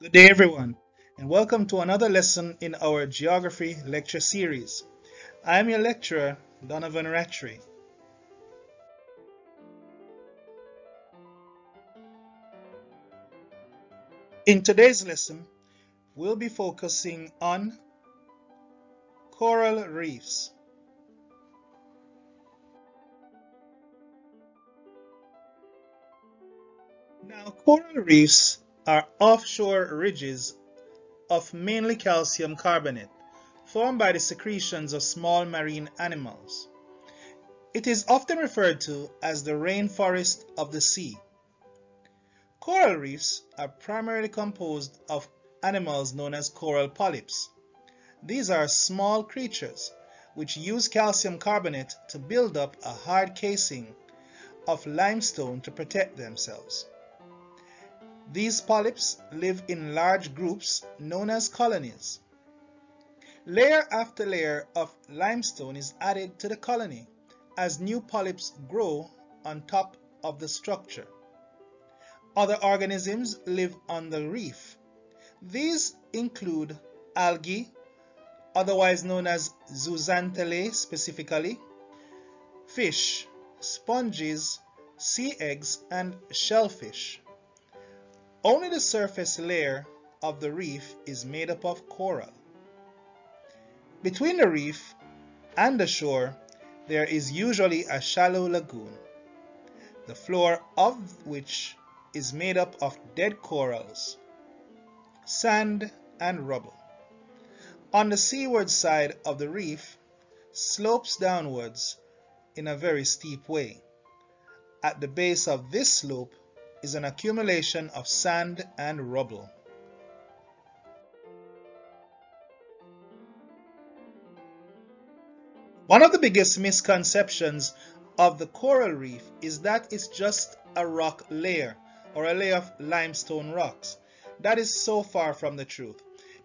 Good day, everyone, and welcome to another lesson in our Geography lecture series. I am your lecturer, Donovan Rattray. In today's lesson, we'll be focusing on coral reefs. Now, coral reefs are offshore ridges of mainly calcium carbonate formed by the secretions of small marine animals. It is often referred to as the rainforest of the sea. Coral reefs are primarily composed of animals known as coral polyps. These are small creatures which use calcium carbonate to build up a hard casing of limestone to protect themselves. These polyps live in large groups known as colonies. Layer after layer of limestone is added to the colony as new polyps grow on top of the structure. Other organisms live on the reef. These include algae, otherwise known as zooxanthellae specifically, fish, sponges, sea eggs, and shellfish. Only the surface layer of the reef is made up of coral. Between the reef and the shore, there is usually a shallow lagoon, the floor of which is made up of dead corals, sand, and rubble. On the seaward side of the reef slopes downwards in a very steep way. At the base of this slope is an accumulation of sand and rubble. One of the biggest misconceptions of the coral reef is that it's just a rock layer or a layer of limestone rocks. That is so far from the truth.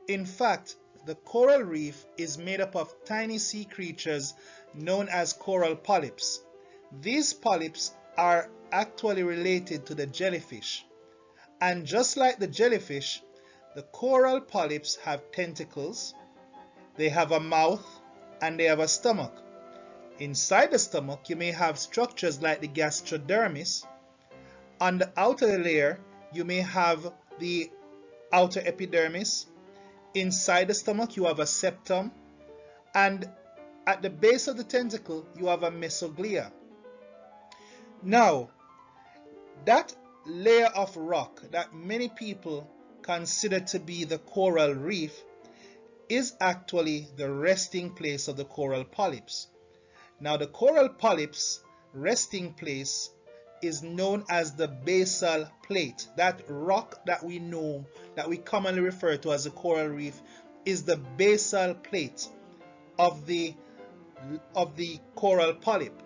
In fact, the coral reef is made up of tiny sea creatures known as coral polyps. These polyps are actually related to the jellyfish. And just like the jellyfish, the coral polyps have tentacles, they have a mouth, and they have a stomach. Inside the stomach, you may have structures like the gastrodermis. On the outer layer, you may have the outer epidermis. Inside the stomach, you have a septum. And at the base of the tentacle, you have a mesoglia. Now, that layer of rock that many people consider to be the coral reef is actually the resting place of the coral polyps. Now, the coral polyps' resting place is known as the basal plate. That rock that we know, that we commonly refer to as the coral reef, is the basal plate of the coral polyp.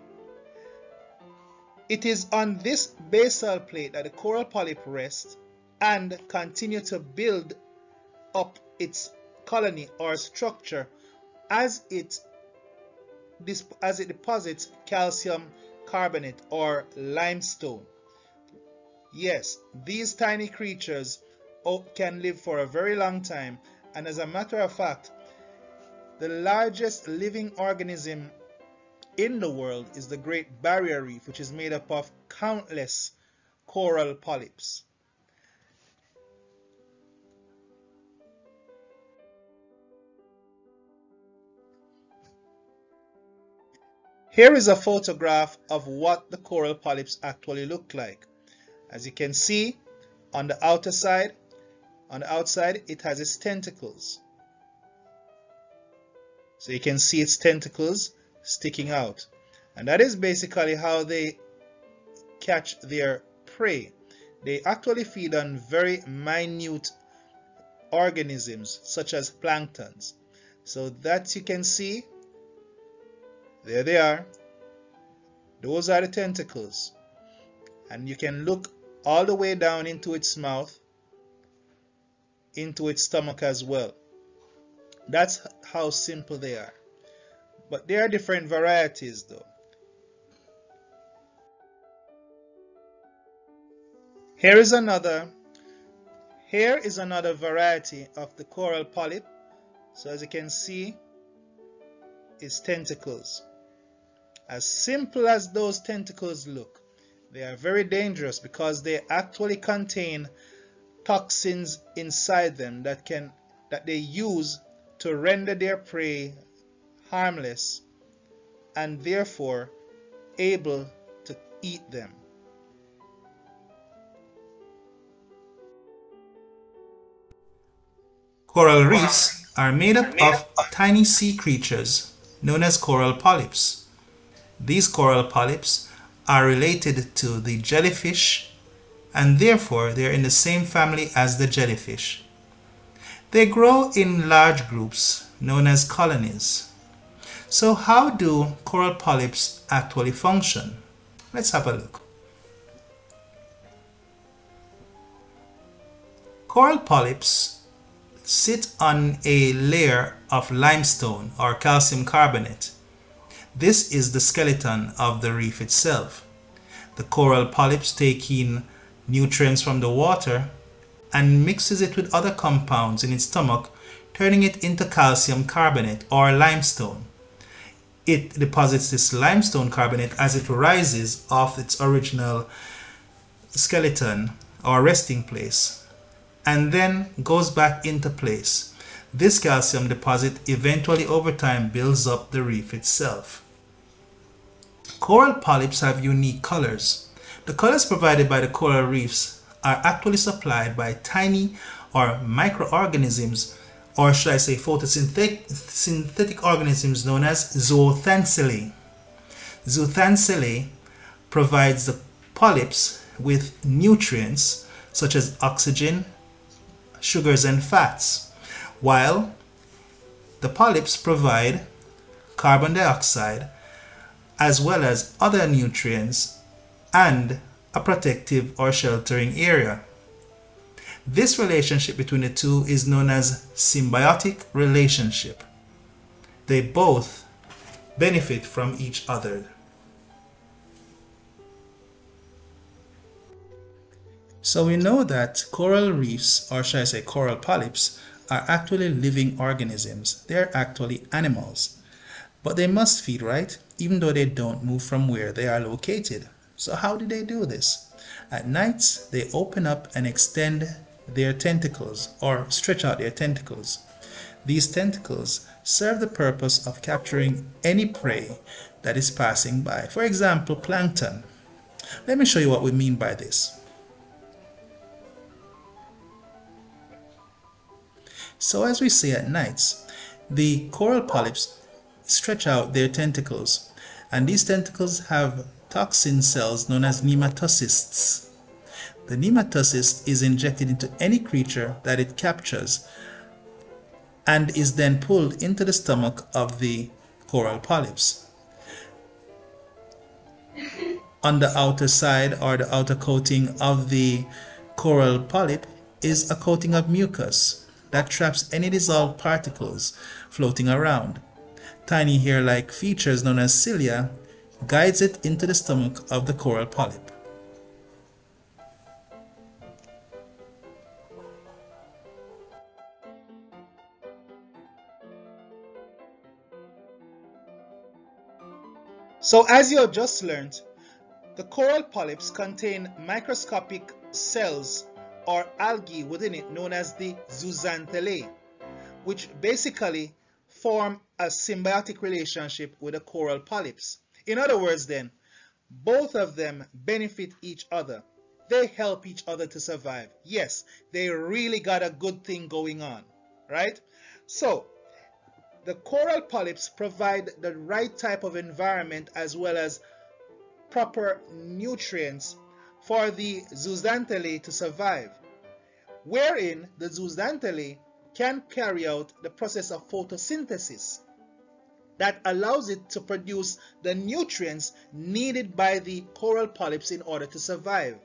It is on this basal plate that the coral polyp rests and continue to build up its colony or structure as it deposits calcium carbonate or limestone. Yes, these tiny creatures can live for a very long time, and as a matter of fact, the largest living organism in the world is the Great Barrier Reef, which is made up of countless coral polyps. Here is a photograph of what the coral polyps actually look like. As you can see, on the outside, it has its tentacles. So you can see its tentacles sticking out. And that is basically how they catch their prey. They actually feed on very minute organisms such as planktons. So that you can see, there they are. Those are the tentacles. And you can look all the way down into its mouth, into its stomach as well. That's how simple they are. But there are different varieties though. Here is another Here is another variety of the coral polyp. So as you can see, its tentacles. As simple as those tentacles look, they are very dangerous because they actually contain toxins inside them that they use to render their prey harmless and therefore able to eat them. Coral reefs are made up of tiny sea creatures known as coral polyps. These coral polyps are related to the jellyfish and therefore they are in the same family as the jellyfish. They grow in large groups known as colonies. So how do coral polyps actually function? Let's have a look. Coral polyps sit on a layer of limestone or calcium carbonate. This is the skeleton of the reef itself. The coral polyps take in nutrients from the water and mixes it with other compounds in its stomach, turning it into calcium carbonate or limestone. It deposits this limestone carbonate as it rises off its original skeleton or resting place and then goes back into place. This calcium deposit eventually over time builds up the reef itself. Coral polyps have unique colors. The colors provided by the coral reefs are actually supplied by tiny or microorganisms, or should I say photosynthetic organisms known as zooxanthellae. Zooxanthellae provides the polyps with nutrients such as oxygen, sugars and fats, while the polyps provide carbon dioxide as well as other nutrients and a protective or sheltering area. This relationship between the two is known as symbiotic relationship. They both benefit from each other. So we know that coral reefs, or should I say coral polyps, are actually living organisms. They're actually animals. But they must feed, right? Even though they don't move from where they are located. So how do they do this? At nights, they open up and extend their tentacles or stretch out their tentacles. These tentacles serve the purpose of capturing any prey that is passing by. For example, plankton. Let me show you what we mean by this. So as we say at nights, the coral polyps stretch out their tentacles, and these tentacles have toxin cells known as nematocysts. The nematocyst is injected into any creature that it captures and is then pulled into the stomach of the coral polyps. On the outer side or the outer coating of the coral polyp is a coating of mucus that traps any dissolved particles floating around. Tiny hair-like features known as cilia guides it into the stomach of the coral polyp. So as you have just learned, the coral polyps contain microscopic cells or algae within it known as the zooxanthellae, which basically form a symbiotic relationship with the coral polyps. In other words then, both of them benefit each other. They help each other to survive. Yes, they really got a good thing going on, right? So, the coral polyps provide the right type of environment as well as proper nutrients for the zooxanthellae to survive, wherein the zooxanthellae can carry out the process of photosynthesis that allows it to produce the nutrients needed by the coral polyps in order to survive.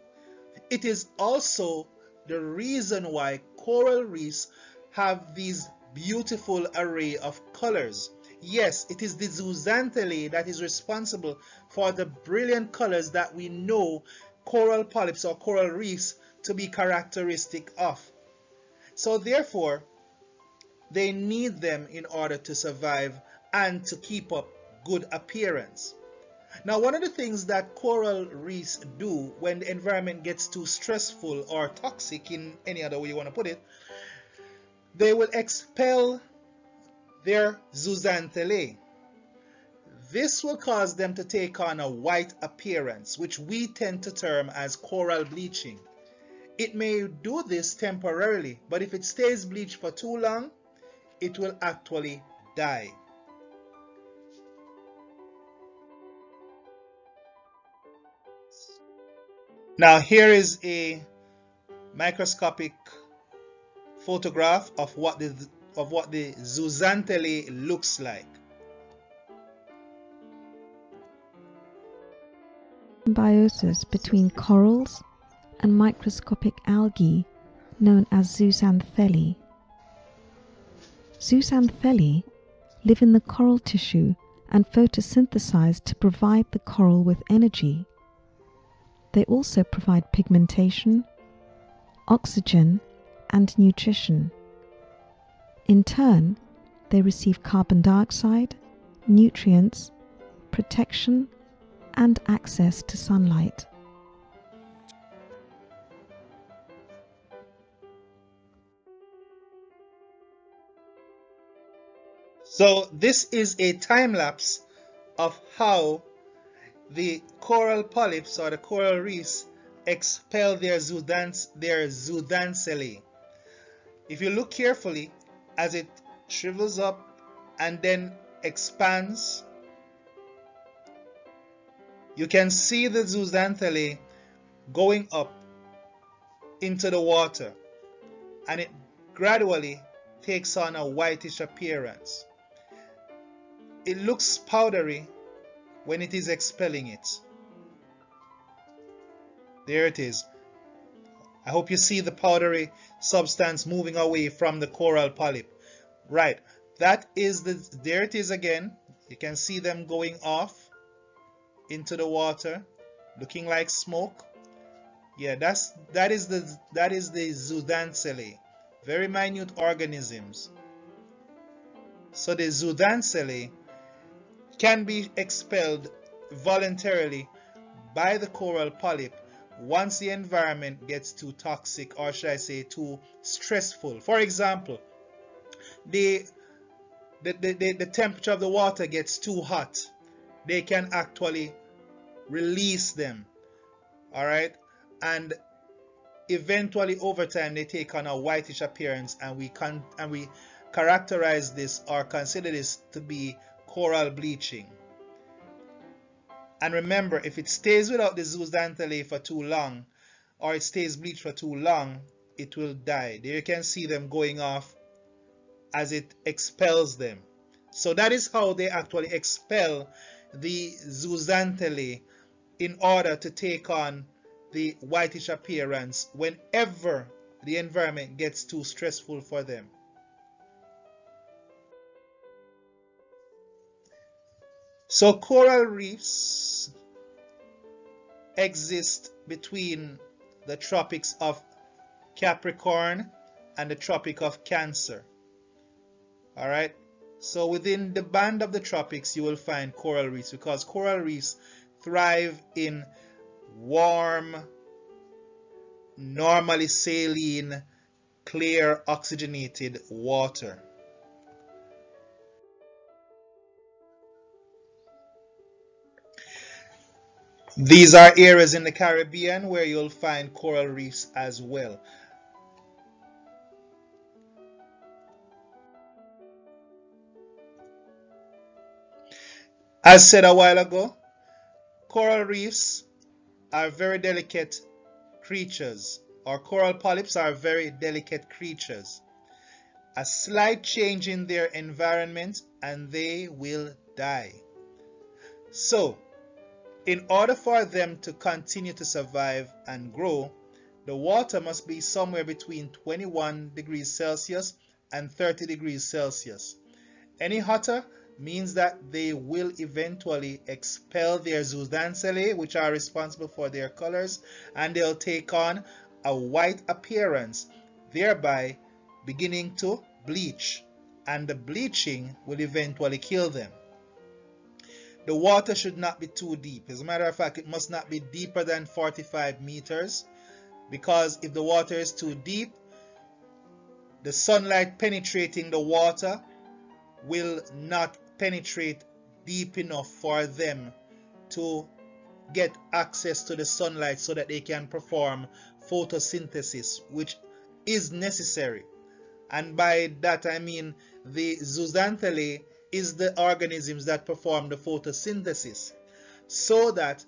It is also the reason why coral reefs have these beautiful array of colors. Yes, it is the zooxanthellae that is responsible for the brilliant colors that we know coral polyps or coral reefs to be characteristic of. So therefore, they need them in order to survive and to keep up good appearance. Now, one of the things that coral reefs do when the environment gets too stressful or toxic, in any other way you want to put it, they will expel their zooxanthellae. This will cause them to take on a white appearance, which we tend to term as coral bleaching. It may do this temporarily, but if it stays bleached for too long, it will actually die. Now here is a microscopic photograph of what the zooxanthellae looks like. Symbiosis between corals and microscopic algae known as zooxanthellae. Zooxanthellae live in the coral tissue and photosynthesize to provide the coral with energy. They also provide pigmentation, oxygen, and nutrition. In turn, they receive carbon dioxide, nutrients, protection, and access to sunlight. So this is a time lapse of how the coral polyps or the coral reefs expel their zooxanthellae. If you look carefully, as it shrivels up and then expands, you can see the zooxanthellae going up into the water, and it gradually takes on a whitish appearance. It looks powdery when it is expelling it. There it is. I hope you see the powdery substance moving away from the coral polyp. Right, that is there it is again. You can see them going off into the water, looking like smoke. Yeah, that is the zooxanthellae, very minute organisms. So the zooxanthellae can be expelled voluntarily by the coral polyp once the environment gets too toxic, or should I say too stressful. For example, the temperature of the water gets too hot, they can actually release them. All right, and eventually over time they take on a whitish appearance, and we characterize this or consider this to be coral bleaching. And remember, if it stays without the zooxanthellae for too long, or it stays bleached for too long, it will die. There you can see them going off as it expels them. So that is how they actually expel the zooxanthellae in order to take on the whitish appearance whenever the environment gets too stressful for them. So coral reefs exist between the tropics of Capricorn and the Tropic of Cancer. All right, so within the band of the tropics you will find coral reefs, because coral reefs thrive in warm, normally saline, clear, oxygenated water. These are areas in the Caribbean where you'll find coral reefs as well. As said a while ago, coral reefs are very delicate creatures, or coral polyps are very delicate creatures. A slight change in their environment and they will die. So, in order for them to continue to survive and grow, the water must be somewhere between 21 degrees Celsius and 30 degrees Celsius. Any hotter means that they will eventually expel their zooxanthellae, which are responsible for their colors, and they'll take on a white appearance, thereby beginning to bleach, and the bleaching will eventually kill them. The water should not be too deep. As a matter of fact, it must not be deeper than 45 meters, because if the water is too deep, the sunlight penetrating the water will not penetrate deep enough for them to get access to the sunlight so that they can perform photosynthesis, which is necessary. And by that I mean the zooxanthellae is the organisms that perform the photosynthesis so that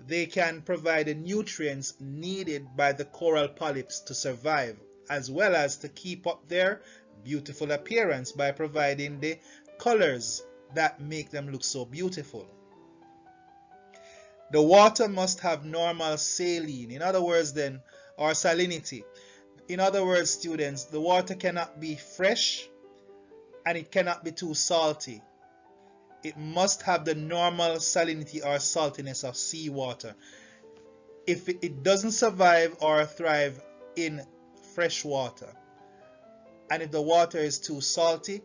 they can provide the nutrients needed by the coral polyps to survive, as well as to keep up their beautiful appearance by providing the colors that make them look so beautiful. The water must have normal saline, in other words then, or salinity. In other words, students, the water cannot be fresh and it cannot be too salty. It must have the normal salinity or saltiness of seawater. If it doesn't survive or thrive in fresh water, and if the water is too salty,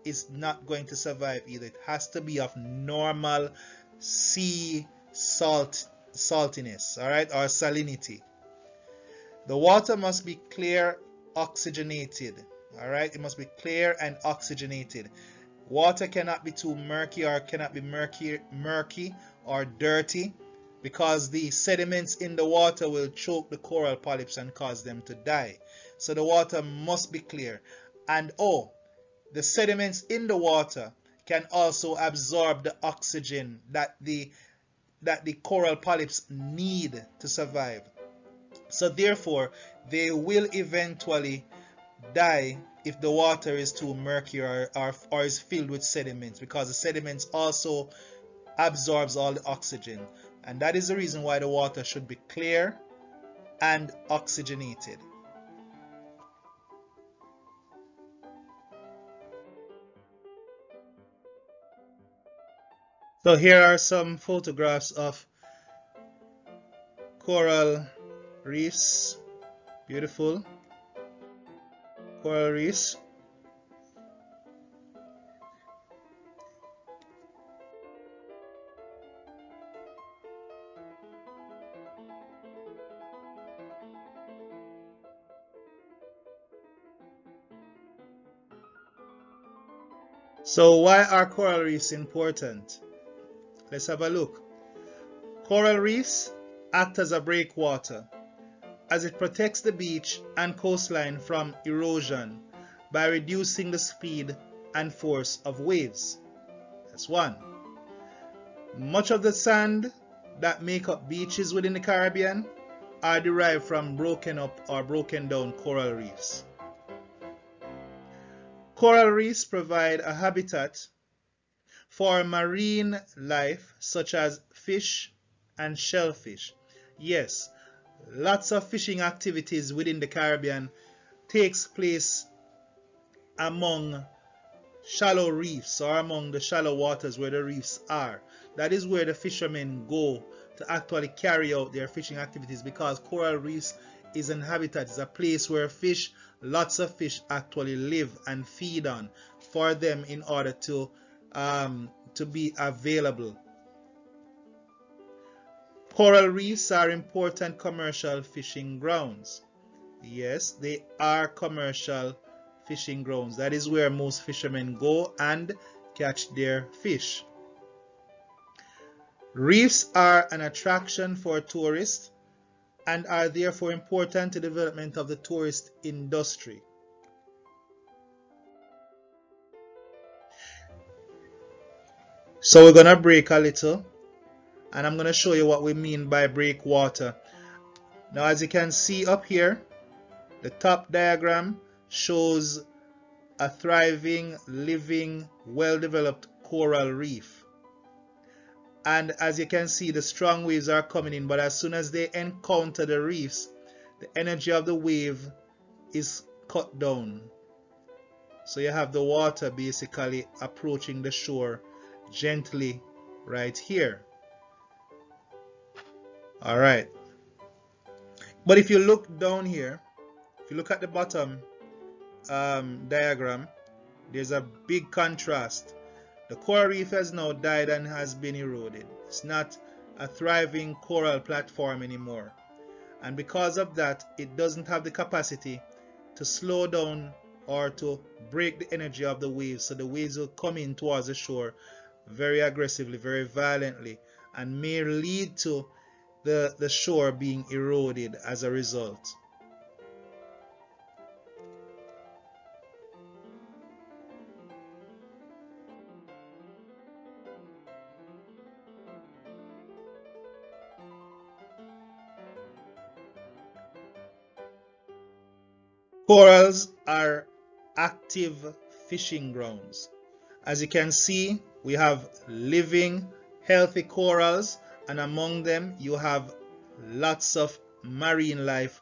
it's not going to survive either. It has to be of normal sea saltiness, all right, or salinity. The water must be clear, oxygenated, all right. It must be clear and oxygenated. Water cannot be too murky or cannot be murky or dirty, because the sediments in the water will choke the coral polyps and cause them to die. So the water must be clear. And the sediments in the water can also absorb the oxygen that the coral polyps need to survive. So therefore, they will eventually die if the water is too murky or is filled with sediments, because the sediments also absorbs all the oxygen. And that is the reason why the water should be clear and oxygenated. So here are some photographs of coral reefs. Beautiful coral reefs. So why are coral reefs important? Let's have a look. Coral reefs act as a breakwater, as it protects the beach and coastline from erosion by reducing the speed and force of waves. That's one. Much of the sand that make up beaches within the Caribbean are derived from broken up or broken down coral reefs. Coral reefs provide a habitat for marine life such as fish and shellfish. Yes, lots of fishing activities within the Caribbean takes place among shallow reefs, or among the shallow waters where the reefs are. That is where the fishermen go to actually carry out their fishing activities, because coral reefs is an habitat, it's a place where lots of fish actually live and feed on for them in order to be available. Coral reefs are important commercial fishing grounds. Yes, they are commercial fishing grounds. That is where most fishermen go and catch their fish. Reefs are an attraction for tourists and are therefore important to the development of the tourist industry. So we're going to break a little, and I'm going to show you what we mean by breakwater. Now, as you can see up here, the top diagram shows a thriving, living, well-developed coral reef. And as you can see, the strong waves are coming in, but as soon as they encounter the reefs, the energy of the wave is cut down. So you have the water basically approaching the shore gently right here. Alright. But if you look down here, if you look at the bottom, diagram, there's a big contrast. The coral reef has now died and has been eroded. It's not a thriving coral platform anymore. And because of that, it doesn't have the capacity to slow down or to break the energy of the waves. So the waves will come in towards the shore very aggressively, very violently, and may lead to the shore being eroded as a result. Corals are active fishing grounds. As you can see, we have living, healthy corals, and among them you have lots of marine life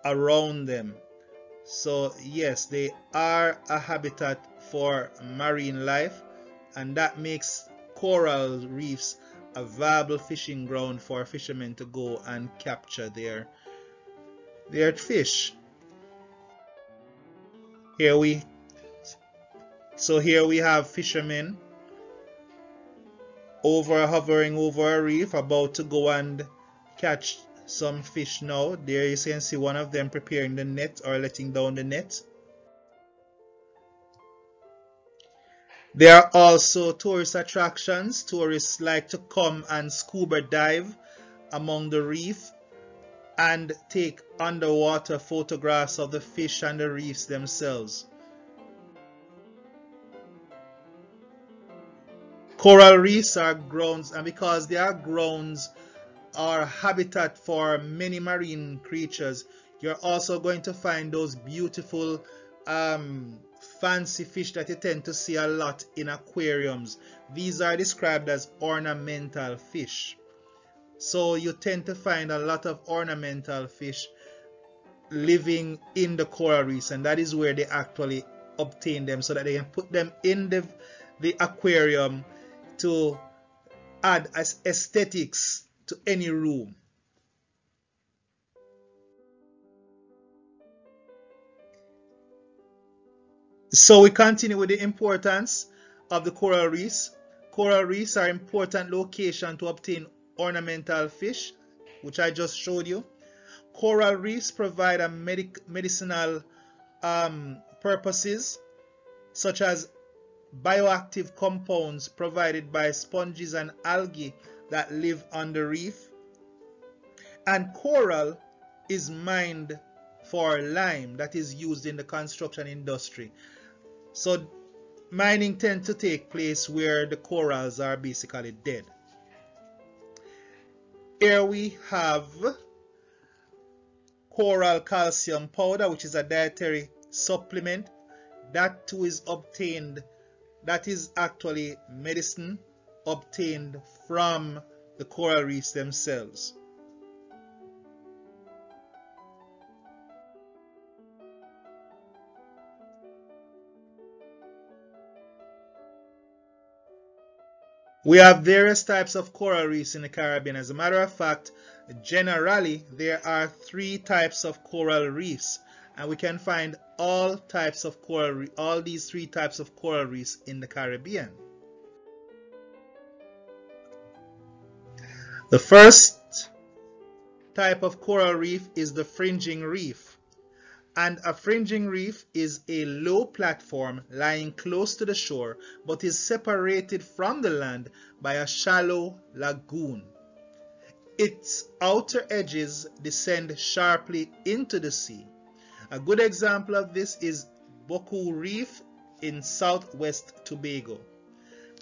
around them. So yes, they are a habitat for marine life, and that makes coral reefs a viable fishing ground for fishermen to go and capture their fish. Here we here we have fishermen hovering over a reef about to go and catch some fish now. There you can see one of them preparing the net or letting down the net. There are also tourist attractions. Tourists like to come and scuba dive among the reef and take underwater photographs of the fish and the reefs themselves. Coral reefs are grounds, and because they are grounds or habitat for many marine creatures, you're also going to find those beautiful fancy fish that you tend to see a lot in aquariums. These are described as ornamental fish. So you tend to find a lot of ornamental fish living in the coral reefs, and that is where they actually obtain them so that they can put them in the aquarium to add as aesthetics to any room. So we continue with the importance of the coral reefs. Coral reefs are important location to obtain ornamental fish, which I just showed you. Coral reefs provide a medicinal purposes, such as bioactive compounds provided by sponges and algae that live on the reef. And coral is mined for lime that is used in the construction industry. So mining tends to take place where the corals are basically dead. Here we have coral calcium powder, which is a dietary supplement. That too is obtained, that is actually medicine obtained from the coral reefs themselves. We have various types of coral reefs in the Caribbean. As a matter of fact, generally there are 3 types of coral reefs, and we can find all these 3 types of coral reefs in the Caribbean. The first type of coral reef is the fringing reef. And a fringing reef is a low platform lying close to the shore but is separated from the land by a shallow lagoon. Its outer edges descend sharply into the sea. A good example of this is Boku Reef in southwest Tobago.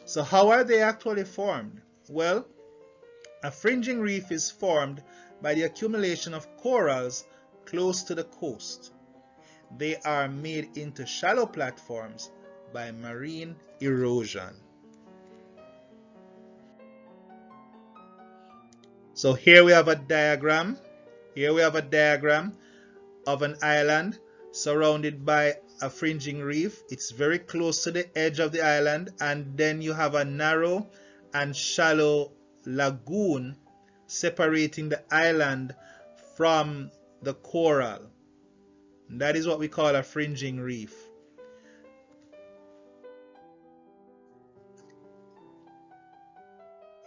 So how are they actually formed? Well, a fringing reef is formed by the accumulation of corals close to the coast. They are made into shallow platforms by marine erosion. So here we have a diagram. Here we have a diagram of an island surrounded by a fringing reef. It's very close to the edge of the island, and then you have a narrow and shallow lagoon separating the island from the coral. That is what we call a fringing reef.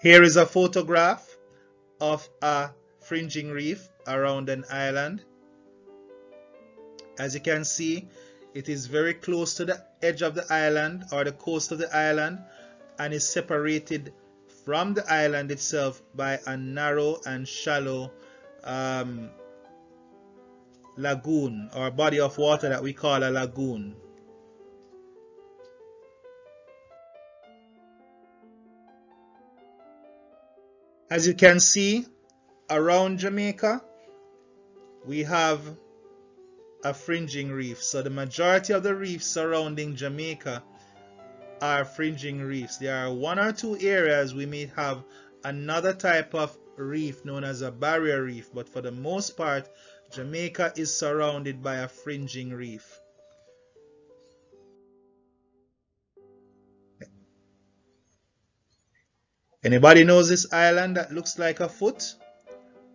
Here is a photograph of a fringing reef around an island. As you can see, it is very close to the edge of the island or the coast of the island, and is separated from the island itself by a narrow and shallow lagoon or body of water that we call a lagoon. As you can see, around Jamaica we have a fringing reef. So the majority of the reefs surrounding Jamaica are fringing reefs. There are one or two areas we may have another type of reef known as a barrier reef, but for the most part Jamaica is surrounded by a fringing reef. Anybody knows this island that looks like a foot?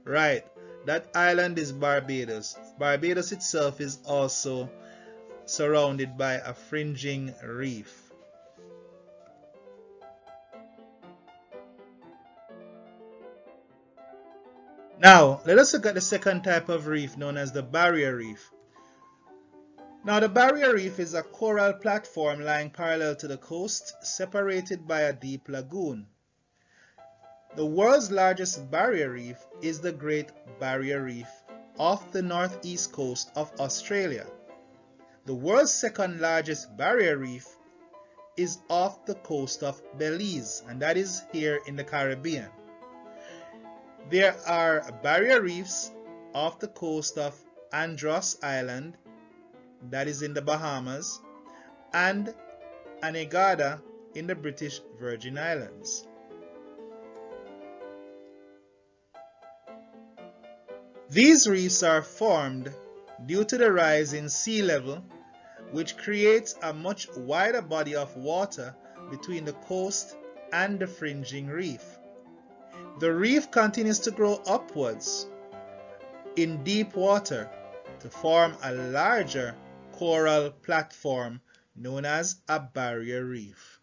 Right, that island is Barbados. Barbados itself is also surrounded by a fringing reef. Now, let us look at the second type of reef known as the barrier reef. Now, the barrier reef is a coral platform lying parallel to the coast, separated by a deep lagoon. The world's largest barrier reef is the Great Barrier Reef off the northeast coast of Australia. The world's second largest barrier reef is off the coast of Belize, and that is here in the Caribbean. There are barrier reefs off the coast of Andros Island, that is in the Bahamas, and Anegada in the British Virgin Islands. These reefs are formed due to the rise in sea level, which creates a much wider body of water between the coast and the fringing reef. The reef continues to grow upwards in deep water to form a larger coral platform known as a barrier reef.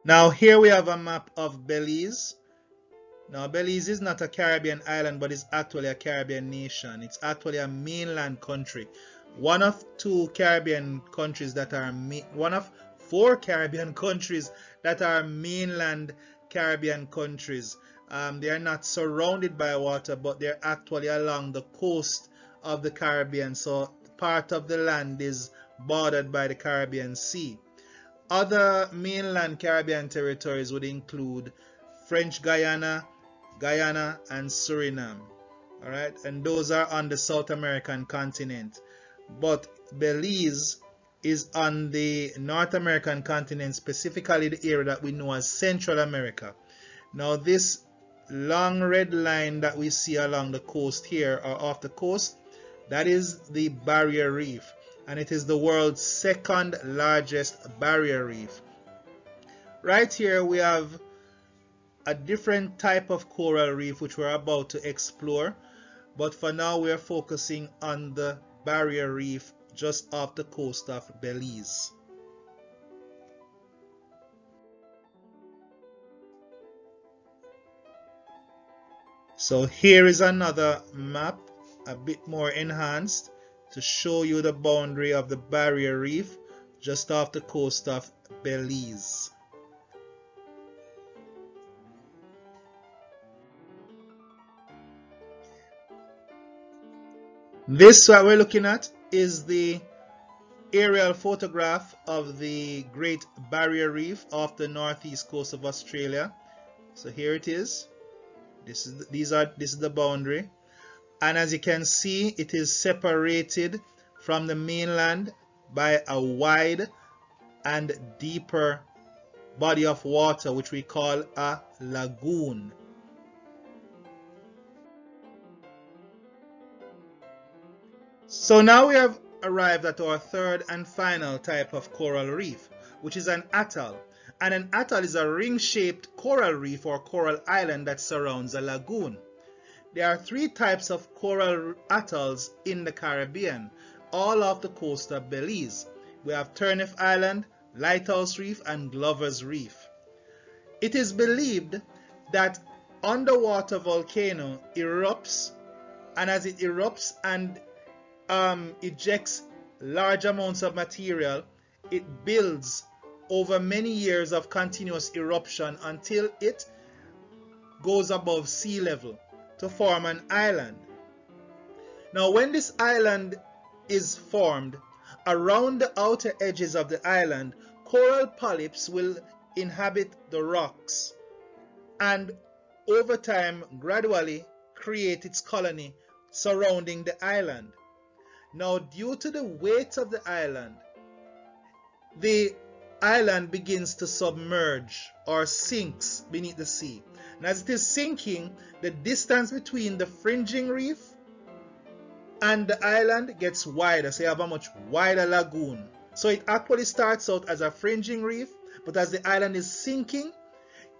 Now here we have a map of Belize. Now Belize is not a Caribbean island, but it's actually a Caribbean nation. It's actually a mainland country. One of four Caribbean countries that are mainland Caribbean countries. They are not surrounded by water, but they're actually along the coast of the Caribbean. So part of the land is bordered by the Caribbean Sea. Other mainland Caribbean territories would include French Guiana, Guyana, and Suriname. Alright, and those are on the South American continent. But Belize is on the North American continent, specifically the area that we know as Central America. Now this long red line that we see along the coast here, or off the coast, that is the barrier reef, and it is the world's second largest barrier reef. Right here we have a different type of coral reef which we're about to explore, but for now we are focusing on the barrier reef just off the coast of Belize. So here is another map, a bit more enhanced, to show you the boundary of the barrier reef just off the coast of Belize. This what we're looking at is the aerial photograph of the Great Barrier Reef off the northeast coast of Australia. So here it is. This is the boundary, and as you can see, it is separated from the mainland by a wide and deeper body of water which we call a lagoon. So now we have arrived at our third and final type of coral reef, which is an atoll. And an atoll is a ring-shaped coral reef or coral island that surrounds a lagoon. There are three types of coral atolls in the Caribbean, all off the coast of Belize. We have Turneffe Island, Lighthouse Reef, and Glover's Reef. It is believed that underwater volcano erupts, and as it erupts and ejects large amounts of material, it builds over many years of continuous eruption until it goes above sea level to form an island. Now, when this island is formed, around the outer edges of the island, coral polyps will inhabit the rocks and over time gradually create its colony surrounding the island. Now, due to the weight of the island begins to submerge or sinks beneath the sea. And as it is sinking, the distance between the fringing reef and the island gets wider, so you have a much wider lagoon. So it actually starts out as a fringing reef, but as the island is sinking,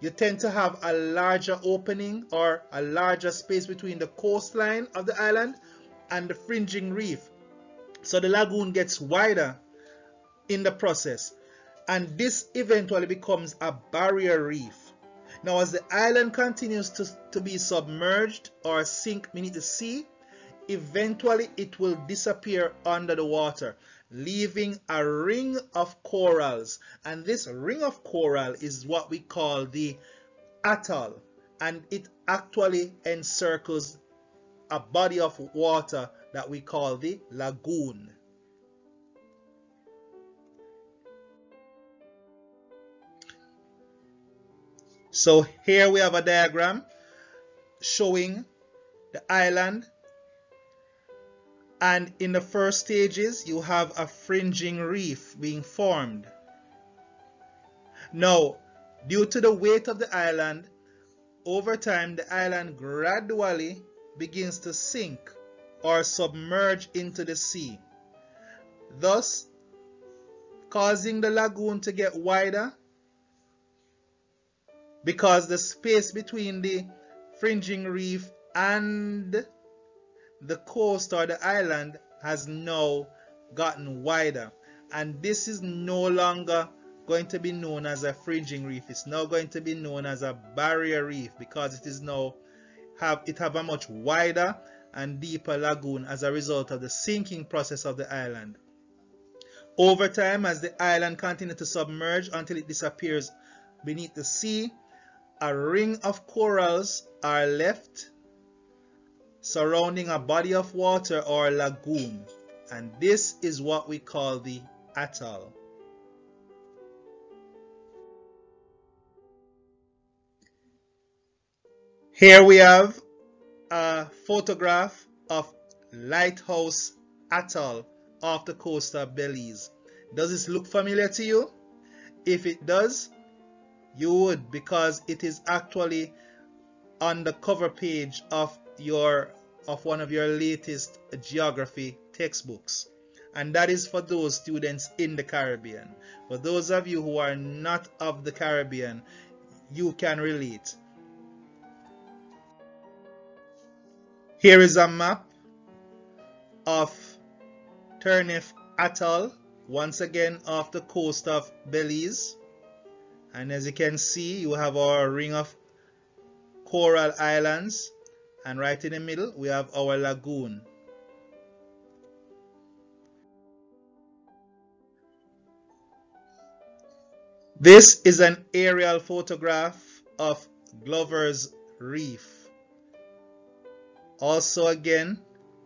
you tend to have a larger opening or a larger space between the coastline of the island and the fringing reef. So the lagoon gets wider in the process, and this eventually becomes a barrier reef. Now, as the island continues to be submerged or sink beneath the sea, eventually it will disappear under the water, leaving a ring of corals. And this ring of coral is what we call the atoll, and it actually encircles a body of water that we call the lagoon. So here we have a diagram showing the island, and in the first stages you have a fringing reef being formed. Now, due to the weight of the island, over time the island gradually begins to sink or submerge into the sea, thus causing the lagoon to get wider, because the space between the fringing reef and the coast or the island has now gotten wider, and this is no longer going to be known as a fringing reef. It's now going to be known as a barrier reef, because it is now have a much wider and deeper lagoon as a result of the sinking process of the island. Over time, as the island continues to submerge until it disappears beneath the sea, a ring of corals are left surrounding a body of water or lagoon, and this is what we call the atoll. Here we have a photograph of Lighthouse Atoll off the coast of Belize. Does this look familiar to you? If it does, you would, because it is actually on the cover page of one of your latest geography textbooks, and that is for those students in the Caribbean. For those of you who are not of the Caribbean, you can relate. Here is a map of Turneffe Atoll, once again off the coast of Belize. And as you can see, you have our ring of coral islands, and right in the middle we have our lagoon. This is an aerial photograph of Glover's Reef, also again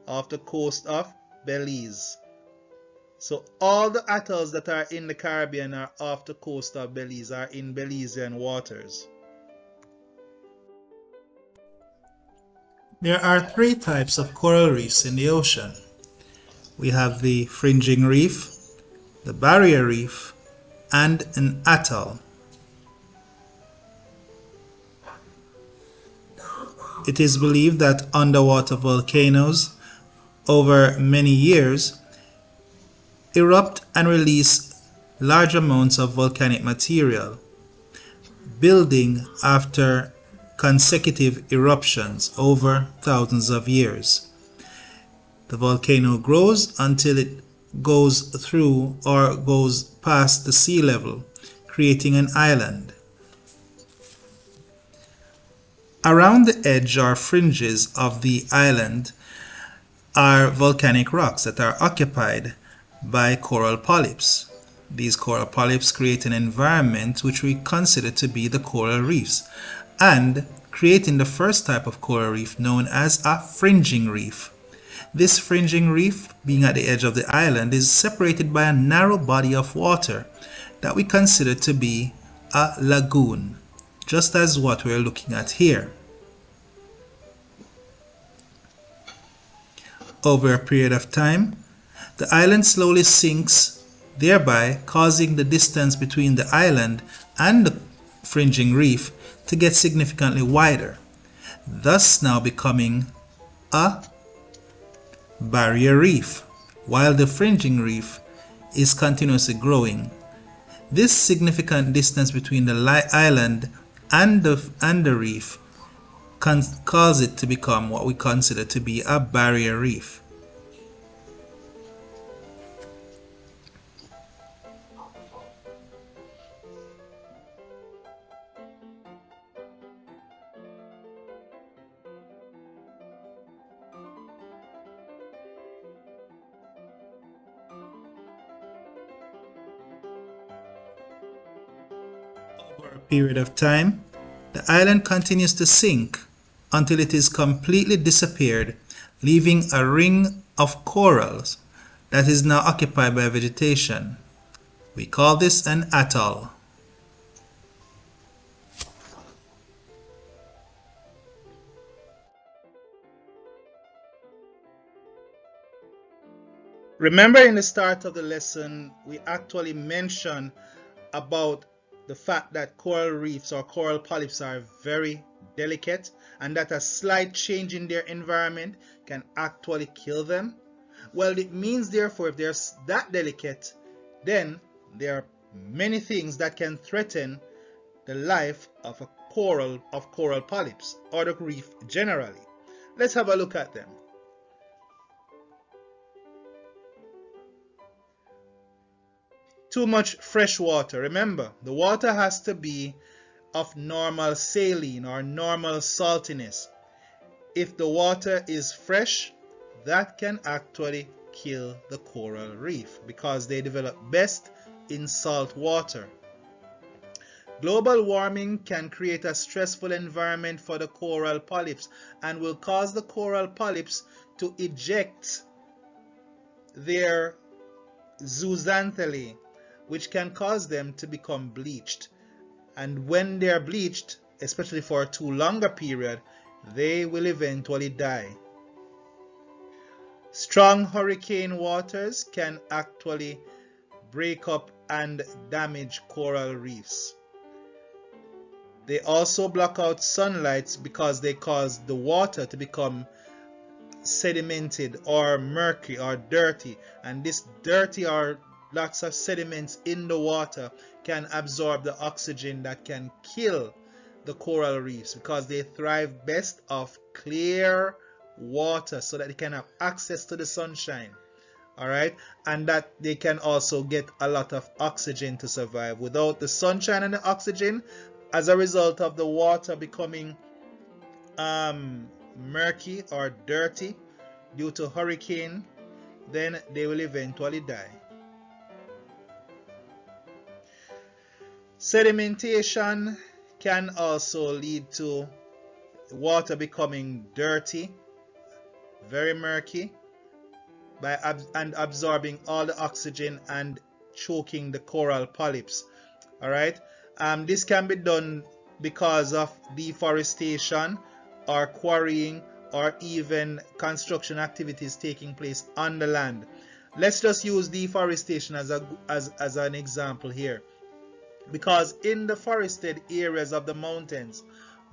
off the coast of Belize. So all the atolls that are in the Caribbean are off the coast of Belize, are in Belizean waters. There are three types of coral reefs in the ocean. We have the fringing reef, the barrier reef, and an atoll. It is believed that underwater volcanoes over many years erupt and release large amounts of volcanic material, building after consecutive eruptions over thousands of years. The volcano grows until it goes through or goes past the sea level, creating an island. Around the edge or fringes of the island are volcanic rocks that are occupied by coral polyps. These coral polyps create an environment which we consider to be the coral reefs, and creating the first type of coral reef known as a fringing reef. This fringing reef, being at the edge of the island, is separated by a narrow body of water that we consider to be a lagoon, just as what we're looking at here. Over a period of time, the island slowly sinks, thereby causing the distance between the island and the fringing reef to get significantly wider, thus now becoming a barrier reef, while the fringing reef is continuously growing. This significant distance between the island and the reef can cause it to become what we consider to be a barrier reef. Over a period of time, the island continues to sink until it is completely disappeared, leaving a ring of corals that is now occupied by vegetation. We call this an atoll. Remember, in the start of the lesson, we actually mentioned about the fact that coral reefs or coral polyps are very delicate and that a slight change in their environment can actually kill them. Well, it means therefore if they're that delicate, then there are many things that can threaten the life of coral polyps or the reef generally. Let's have a look at them. Too much fresh water. Remember, the water has to be of normal saline or normal saltiness. If the water is fresh, that can actually kill the coral reef because they develop best in salt water. Global warming can create a stressful environment for the coral polyps and will cause the coral polyps to eject their zooxanthellae, which can cause them to become bleached. And when they are bleached, especially for a too longer period, they will eventually die. Strong hurricane waters can actually break up and damage coral reefs. They also block out sunlight because they cause the water to become sedimented or murky or dirty, and this dirty or lots of sediments in the water can absorb the oxygen that can kill the coral reefs because they thrive best off clear water so that they can have access to the sunshine. Alright, and that they can also get a lot of oxygen to survive. Without the sunshine and the oxygen, as a result of the water becoming murky or dirty due to hurricane, then they will eventually die. Sedimentation can also lead to water becoming dirty, very murky, and absorbing all the oxygen and choking the coral polyps. Alright, this can be done because of deforestation or quarrying or even construction activities taking place on the land. Let's just use deforestation as an example here. Because in the forested areas of the mountains,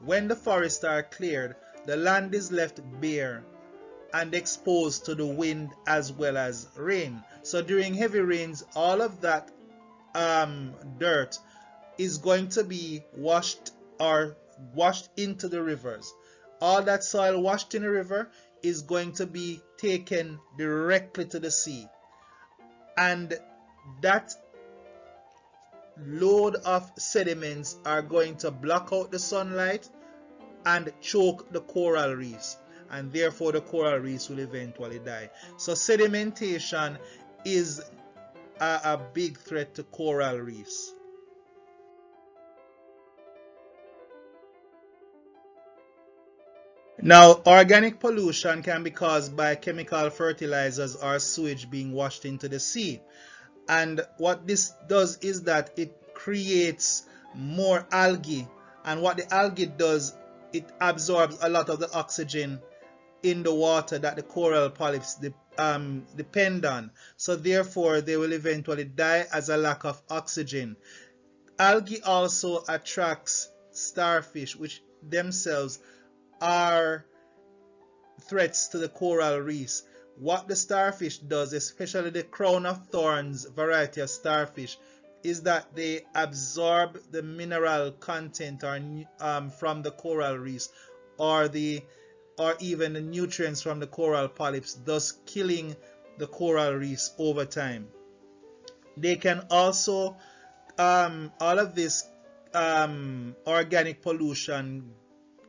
when the forests are cleared, the land is left bare and exposed to the wind as well as rain. So during heavy rains, all of that dirt is going to be washed into the rivers. All that soil washed in the river is going to be taken directly to the sea, and that load of sediments are going to block out the sunlight and choke the coral reefs, and therefore the coral reefs will eventually die. So sedimentation is a big threat to coral reefs. Now, organic pollution can be caused by chemical fertilizers or sewage being washed into the sea. And what this does is that it creates more algae. And what the algae does, it absorbs a lot of the oxygen in the water that the coral polyps depend on. So therefore, they will eventually die as a lack of oxygen. Algae also attracts starfish, which themselves are threats to the coral reefs. What the starfish does, especially the crown of thorns variety of starfish, is that they absorb the mineral content from the coral reefs, or even the nutrients from the coral polyps, thus killing the coral reefs over time. They can also all of this organic pollution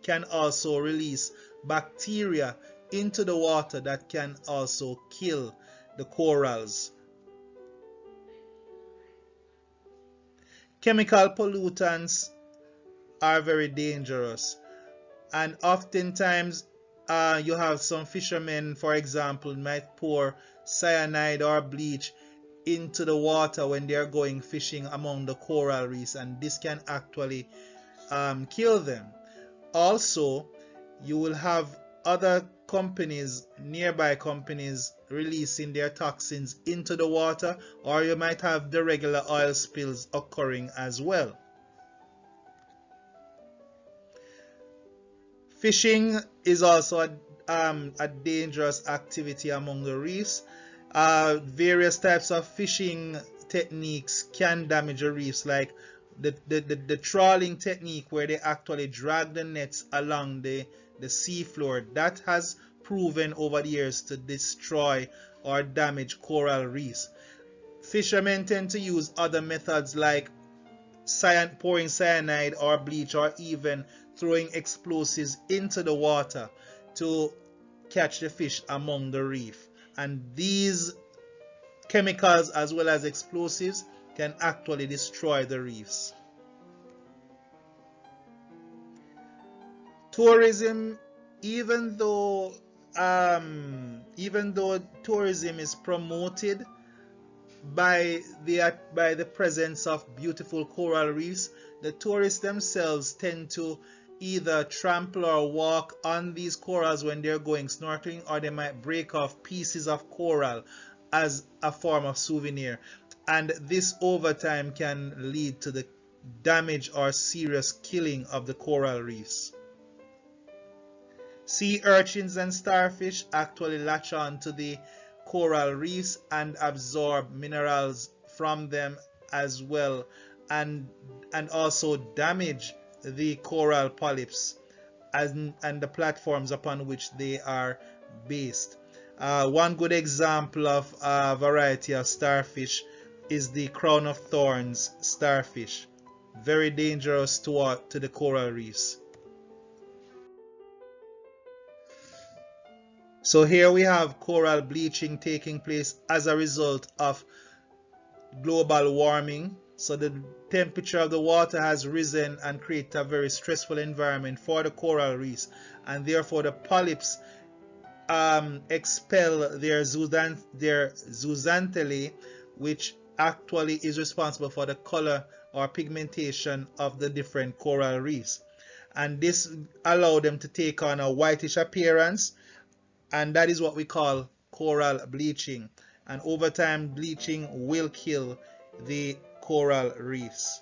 can also release bacteria into the water that can also kill the corals. Chemical pollutants are very dangerous, and oftentimes you have some fishermen, for example, might pour cyanide or bleach into the water when they are going fishing among the coral reefs, and this can actually kill them. Also, you will have other companies, nearby companies, releasing their toxins into the water, or you might have the regular oil spills occurring as well. Fishing is also a dangerous activity among the reefs. Various types of fishing techniques can damage the reefs, like the trawling technique, where they actually drag the nets along the seafloor. That has proven over the years to destroy or damage coral reefs. Fishermen tend to use other methods like pouring cyanide or bleach, or even throwing explosives into the water to catch the fish among the reef. And these chemicals, as well as explosives, can actually destroy the reefs. Tourism, even though tourism is promoted by the presence of beautiful coral reefs, the tourists themselves tend to either trample or walk on these corals when they're going snorkeling, or they might break off pieces of coral as a form of souvenir, and this over time can lead to the damage or serious killing of the coral reefs. Sea urchins and starfish actually latch on to the coral reefs and absorb minerals from them as well, and also damage the coral polyps and the platforms upon which they are based. One good example of a variety of starfish is the crown of thorns starfish, very dangerous to the coral reefs. So here we have coral bleaching taking place as a result of global warming. So the temperature of the water has risen and created a very stressful environment for the coral reefs, and therefore the polyps expel their zooxanthellae, which actually is responsible for the color or pigmentation of the different coral reefs, and this allows them to take on a whitish appearance, and that is what we call coral bleaching. And over time, bleaching will kill the coral reefs.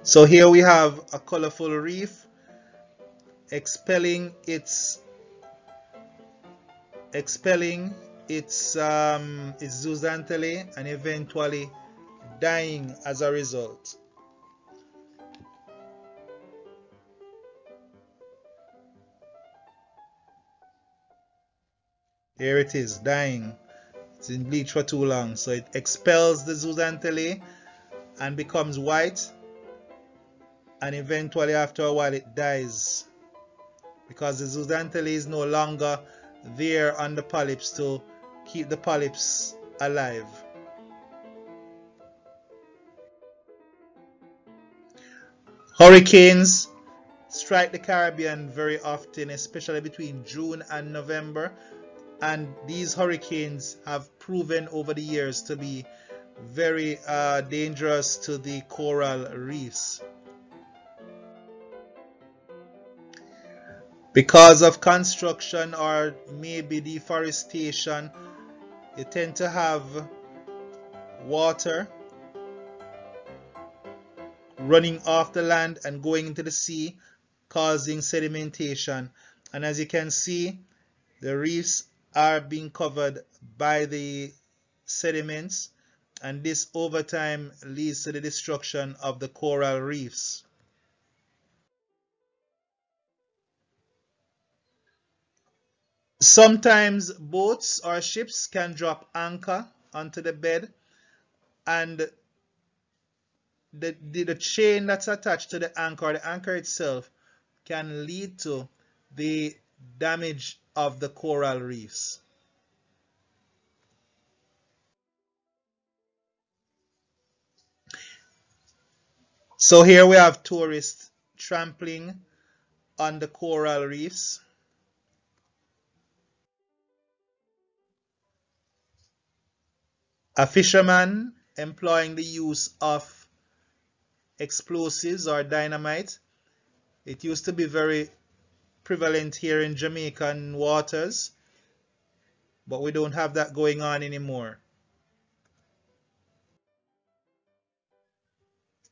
So here we have a colorful reef expelling its zooxanthellae and eventually dying as a result. Here it is, dying. It's in bleach for too long, so it expels the zooxanthellae and becomes white, and eventually after a while it dies because the zooxanthellae is no longer there on the polyps to keep the polyps alive. Hurricanes strike the Caribbean very often, especially between June and November, and these hurricanes have proven over the years to be very dangerous to the coral reefs. Because of construction or maybe deforestation, you tend to have water running off the land and going into the sea, causing sedimentation. And as you can see, the reefs are being covered by the sediments, and this over time leads to the destruction of the coral reefs. Sometimes boats or ships can drop anchor onto the bed, and the chain that's attached to the anchor itself, can lead to the damage of the coral reefs. So here we have tourists trampling on the coral reefs. A fisherman employing the use of explosives or dynamite. It used to be very prevalent here in Jamaican waters, but we don't have that going on anymore.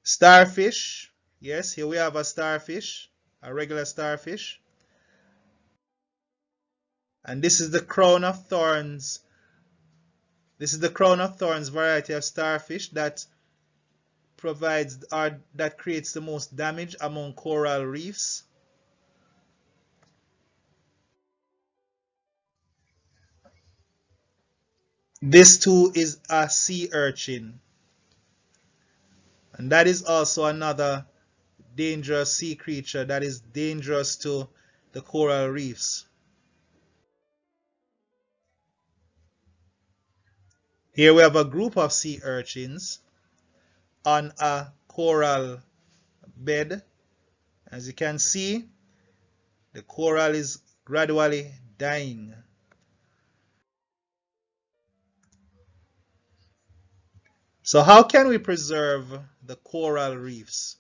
Starfish. Yes, here we have a starfish, a regular starfish. And this is the crown of thorns. This is the crown of thorns variety of starfish that provides or that creates the most damage among coral reefs. This too is a sea urchin, and that is also another dangerous sea creature that is dangerous to the coral reefs. Here we have a group of sea urchins on a coral bed. As you can see, the coral is gradually dying. So how can we preserve the coral reefs?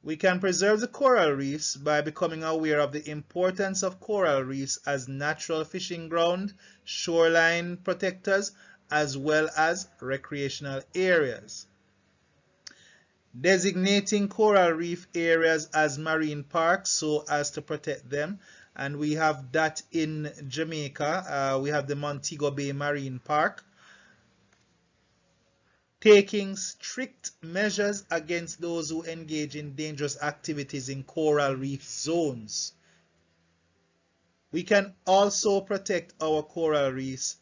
We can preserve the coral reefs by becoming aware of the importance of coral reefs as natural fishing ground, shoreline protectors, as well as recreational areas. Designating coral reef areas as marine parks so as to protect them, and we have that in Jamaica. We have the Montego Bay Marine Park. Taking strict measures against those who engage in dangerous activities in coral reef zones. We can also protect our coral reefs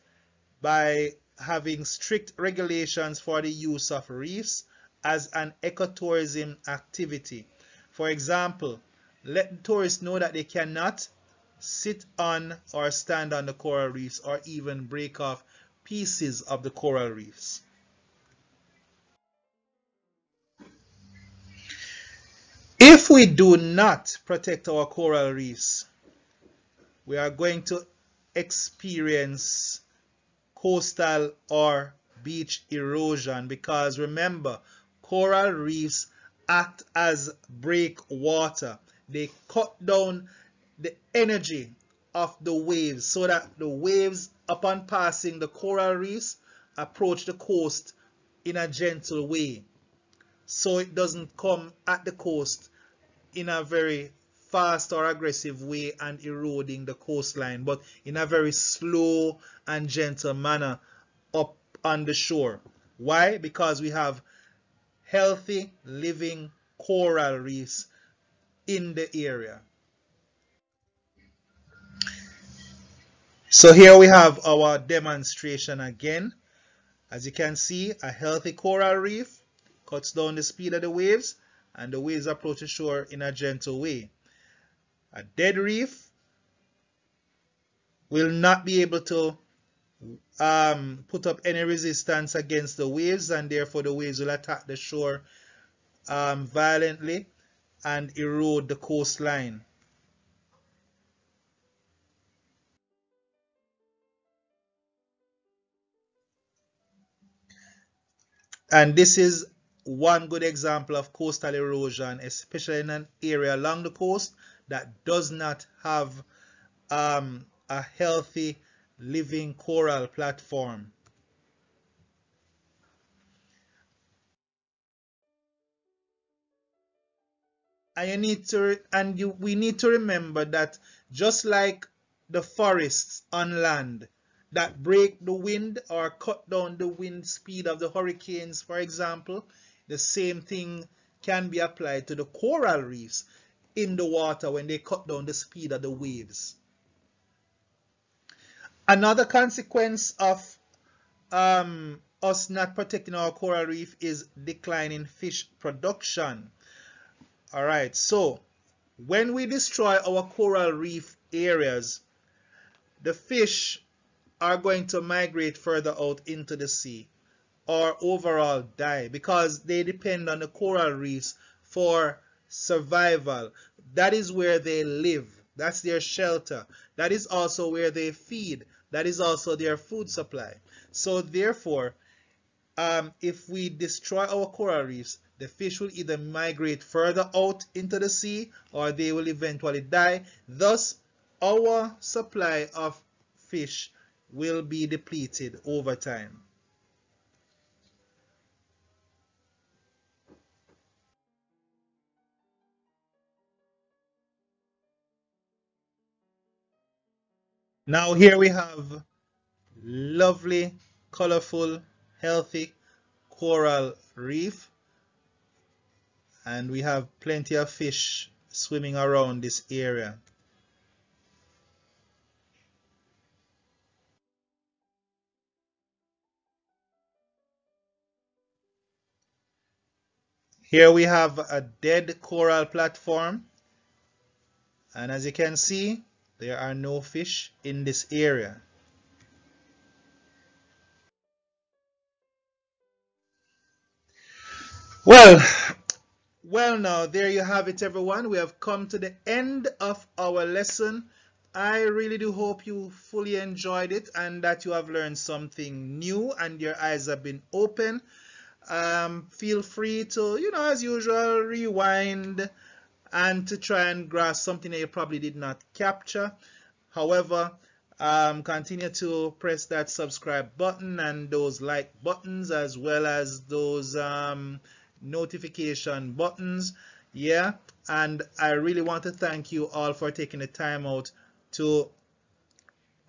by having strict regulations for the use of reefs as an ecotourism activity. For example, let tourists know that they cannot sit on or stand on the coral reefs or even break off pieces of the coral reefs. If we do not protect our coral reefs, we are going to experience coastal or beach erosion, because remember, coral reefs act as breakwater. They cut down the energy of the waves so that the waves, upon passing the coral reefs, approach the coast in a gentle way, so it doesn't come at the coast in a very fast or aggressive way and eroding the coastline, but in a very slow and gentle manner up on the shore. Why? Because we have healthy living coral reefs in the area. So here we have our demonstration again. As you can see, a healthy coral reef cuts down the speed of the waves and the waves approach the shore in a gentle way. A dead reef will not be able to put up any resistance against the waves, and therefore the waves will attack the shore violently and erode the coastline. And this is one good example of coastal erosion, especially in an area along the coast that does not have a healthy living coral platform. And we need to remember that just like the forests on land that break the wind or cut down the wind speed of the hurricanes, for example, the same thing can be applied to the coral reefs in the water when they cut down the speed of the waves. Another consequence of us not protecting our coral reef is declining fish production. All right, so when we destroy our coral reef areas, the fish are going to migrate further out into the sea or overall die because they depend on the coral reefs for survival. That is where they live. That's their shelter. That is also where they feed. That is also their food supply. So therefore, if we destroy our coral reefs, the fish will either migrate further out into the sea or they will eventually die. Thus, our supply of fish will be depleted over time. Now here we have lovely, colorful, healthy coral reef, and we have plenty of fish swimming around this area. Here we have a dead coral platform, and as you can see, there are no fish in this area. Well, now there you have it, everyone. We have come to the end of our lesson. I really do hope you fully enjoyed it and that you have learned something new and your eyes have been open. Feel free to, as usual, rewind and to try and grasp something that you probably did not capture. However, continue to press that subscribe button and those like buttons as well as those notification buttons. Yeah, and I really want to thank you all for taking the time out to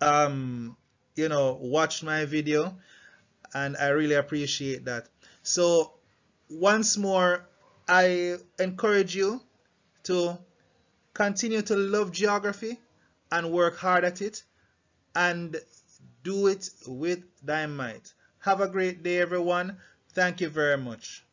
watch my video, and I really appreciate that. So once more, I encourage you to continue to love geography and work hard at it and do it with dynamite. Have a great day, everyone. Thank you very much.